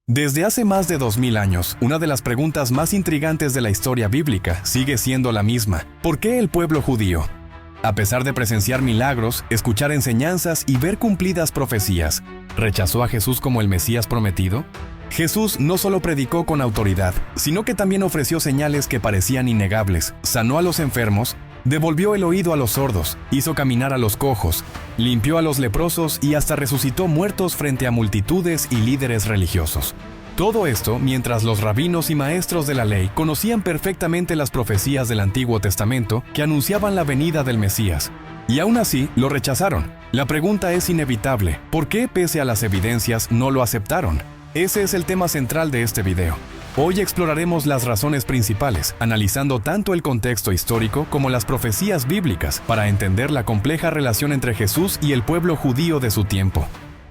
Desde hace más de 2000 años, una de las preguntas más intrigantes de la historia bíblica sigue siendo la misma. ¿Por qué el pueblo judío? A pesar de presenciar milagros, escuchar enseñanzas y ver cumplidas profecías, ¿rechazó a Jesús como el Mesías prometido? Jesús no solo predicó con autoridad, sino que también ofreció señales que parecían innegables, sanó a los enfermos, devolvió el oído a los sordos, hizo caminar a los cojos, limpió a los leprosos y hasta resucitó muertos frente a multitudes y líderes religiosos. Todo esto mientras los rabinos y maestros de la ley conocían perfectamente las profecías del Antiguo Testamento que anunciaban la venida del Mesías. Y aún así, lo rechazaron. La pregunta es inevitable: ¿por qué, pese a las evidencias, no lo aceptaron? Ese es el tema central de este video. Hoy exploraremos las razones principales, analizando tanto el contexto histórico como las profecías bíblicas para entender la compleja relación entre Jesús y el pueblo judío de su tiempo.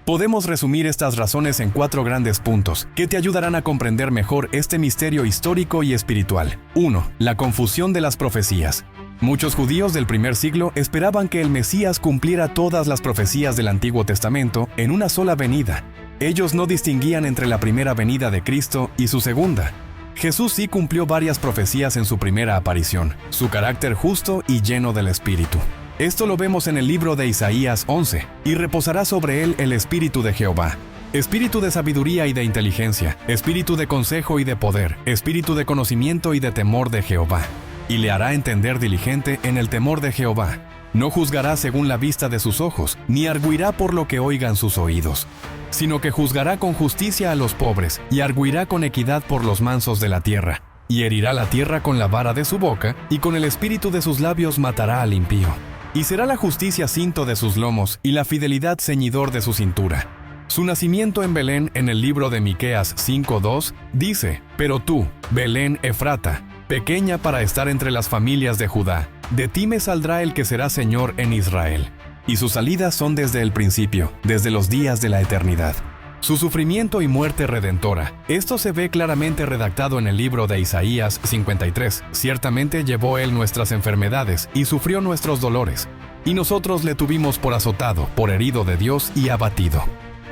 Podemos resumir estas razones en 4 grandes puntos que te ayudarán a comprender mejor este misterio histórico y espiritual. 1. La confusión de las profecías. Muchos judíos del primer siglo esperaban que el Mesías cumpliera todas las profecías del Antiguo Testamento en una sola venida. Ellos no distinguían entre la primera venida de Cristo y su segunda. Jesús sí cumplió varias profecías en su primera aparición, su carácter justo y lleno del Espíritu. Esto lo vemos en el libro de Isaías 11, y reposará sobre él el Espíritu de Jehová. Espíritu de sabiduría y de inteligencia, espíritu de consejo y de poder, espíritu de conocimiento y de temor de Jehová. Y le hará entender diligente en el temor de Jehová. No juzgará según la vista de sus ojos, ni arguirá por lo que oigan sus oídos, sino que juzgará con justicia a los pobres, y arguirá con equidad por los mansos de la tierra. Y herirá la tierra con la vara de su boca, y con el espíritu de sus labios matará al impío. Y será la justicia cinto de sus lomos, y la fidelidad ceñidor de su cintura. Su nacimiento en Belén, en el libro de Miqueas 5:2, dice: «Pero tú, Belén Efrata, pequeña para estar entre las familias de Judá, de ti me saldrá el que será Señor en Israel. Y sus salidas son desde el principio, desde los días de la eternidad». Su sufrimiento y muerte redentora. Esto se ve claramente redactado en el libro de Isaías 53. Ciertamente llevó él nuestras enfermedades y sufrió nuestros dolores. Y nosotros le tuvimos por azotado, por herido de Dios y abatido.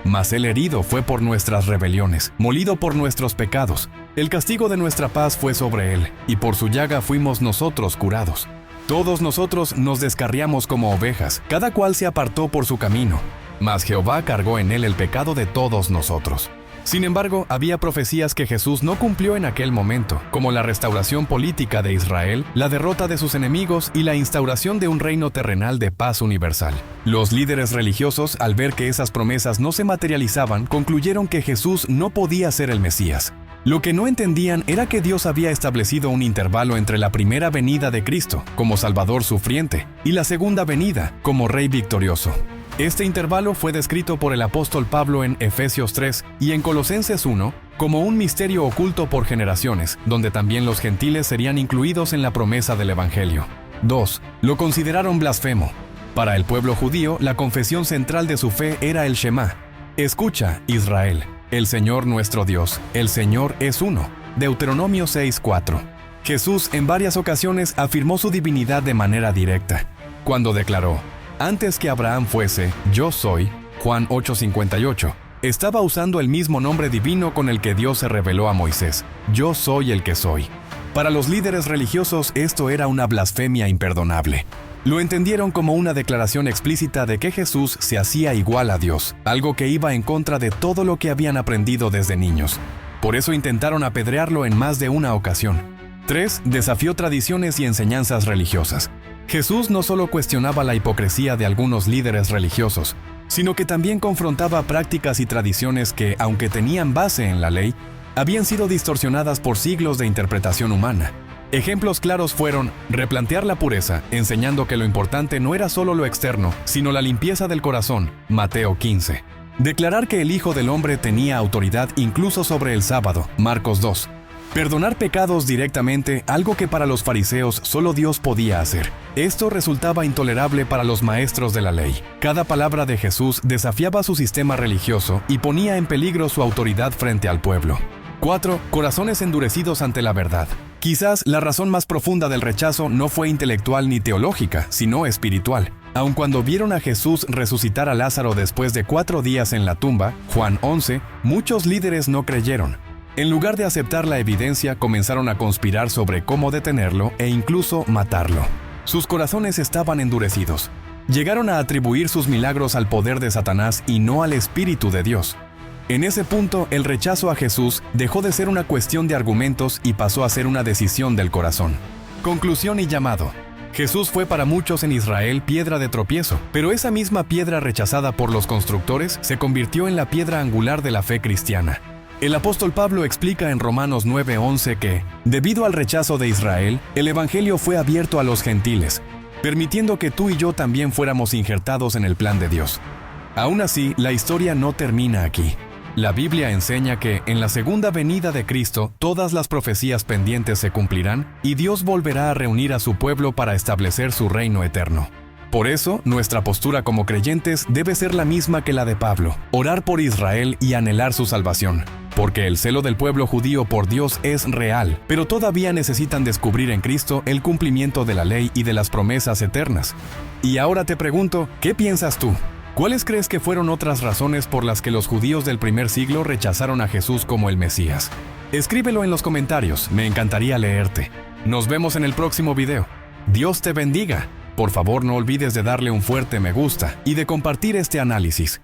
Mas el herido fue por nuestras rebeliones, molido por nuestros pecados. El castigo de nuestra paz fue sobre él, y por su llaga fuimos nosotros curados. Todos nosotros nos descarriamos como ovejas, cada cual se apartó por su camino. Mas Jehová cargó en él el pecado de todos nosotros. Sin embargo, había profecías que Jesús no cumplió en aquel momento, como la restauración política de Israel, la derrota de sus enemigos y la instauración de un reino terrenal de paz universal. Los líderes religiosos, al ver que esas promesas no se materializaban, concluyeron que Jesús no podía ser el Mesías. Lo que no entendían era que Dios había establecido un intervalo entre la primera venida de Cristo, como Salvador sufriente, y la segunda venida, como Rey victorioso. Este intervalo fue descrito por el apóstol Pablo en Efesios 3 y en Colosenses 1 como un misterio oculto por generaciones, donde también los gentiles serían incluidos en la promesa del Evangelio. 2. Lo consideraron blasfemo. Para el pueblo judío, la confesión central de su fe era el Shema. Escucha, Israel, el Señor nuestro Dios, el Señor es uno. Deuteronomio 6:4. Jesús en varias ocasiones afirmó su divinidad de manera directa, cuando declaró: «Antes que Abraham fuese, yo soy», Juan 8:58. Estaba usando el mismo nombre divino con el que Dios se reveló a Moisés: «Yo soy el que soy». Para los líderes religiosos esto era una blasfemia imperdonable. Lo entendieron como una declaración explícita de que Jesús se hacía igual a Dios, algo que iba en contra de todo lo que habían aprendido desde niños. Por eso intentaron apedrearlo en más de una ocasión. 3. Desafió tradiciones y enseñanzas religiosas. Jesús no solo cuestionaba la hipocresía de algunos líderes religiosos, sino que también confrontaba prácticas y tradiciones que, aunque tenían base en la ley, habían sido distorsionadas por siglos de interpretación humana. Ejemplos claros fueron replantear la pureza, enseñando que lo importante no era solo lo externo, sino la limpieza del corazón, Mateo 15. Declarar que el Hijo del Hombre tenía autoridad incluso sobre el sábado, Marcos 2. Perdonar pecados directamente, algo que para los fariseos solo Dios podía hacer. Esto resultaba intolerable para los maestros de la ley. Cada palabra de Jesús desafiaba su sistema religioso y ponía en peligro su autoridad frente al pueblo. 4. Corazones endurecidos ante la verdad. Quizás la razón más profunda del rechazo no fue intelectual ni teológica, sino espiritual. Aun cuando vieron a Jesús resucitar a Lázaro después de 4 días en la tumba, Juan 11, muchos líderes no creyeron. En lugar de aceptar la evidencia, comenzaron a conspirar sobre cómo detenerlo e incluso matarlo. Sus corazones estaban endurecidos. Llegaron a atribuir sus milagros al poder de Satanás y no al Espíritu de Dios. En ese punto, el rechazo a Jesús dejó de ser una cuestión de argumentos y pasó a ser una decisión del corazón. Conclusión y llamado. Jesús fue para muchos en Israel piedra de tropiezo, pero esa misma piedra rechazada por los constructores se convirtió en la piedra angular de la fe cristiana. El apóstol Pablo explica en Romanos 9:11 que, debido al rechazo de Israel, el evangelio fue abierto a los gentiles, permitiendo que tú y yo también fuéramos injertados en el plan de Dios. Aún así, la historia no termina aquí. La Biblia enseña que, en la segunda venida de Cristo, todas las profecías pendientes se cumplirán y Dios volverá a reunir a su pueblo para establecer su reino eterno. Por eso, nuestra postura como creyentes debe ser la misma que la de Pablo: orar por Israel y anhelar su salvación. Porque el celo del pueblo judío por Dios es real, pero todavía necesitan descubrir en Cristo el cumplimiento de la ley y de las promesas eternas. Y ahora te pregunto, ¿qué piensas tú? ¿Cuáles crees que fueron otras razones por las que los judíos del primer siglo rechazaron a Jesús como el Mesías? Escríbelo en los comentarios, me encantaría leerte. Nos vemos en el próximo video. Dios te bendiga. Por favor, no olvides de darle un fuerte me gusta y de compartir este análisis.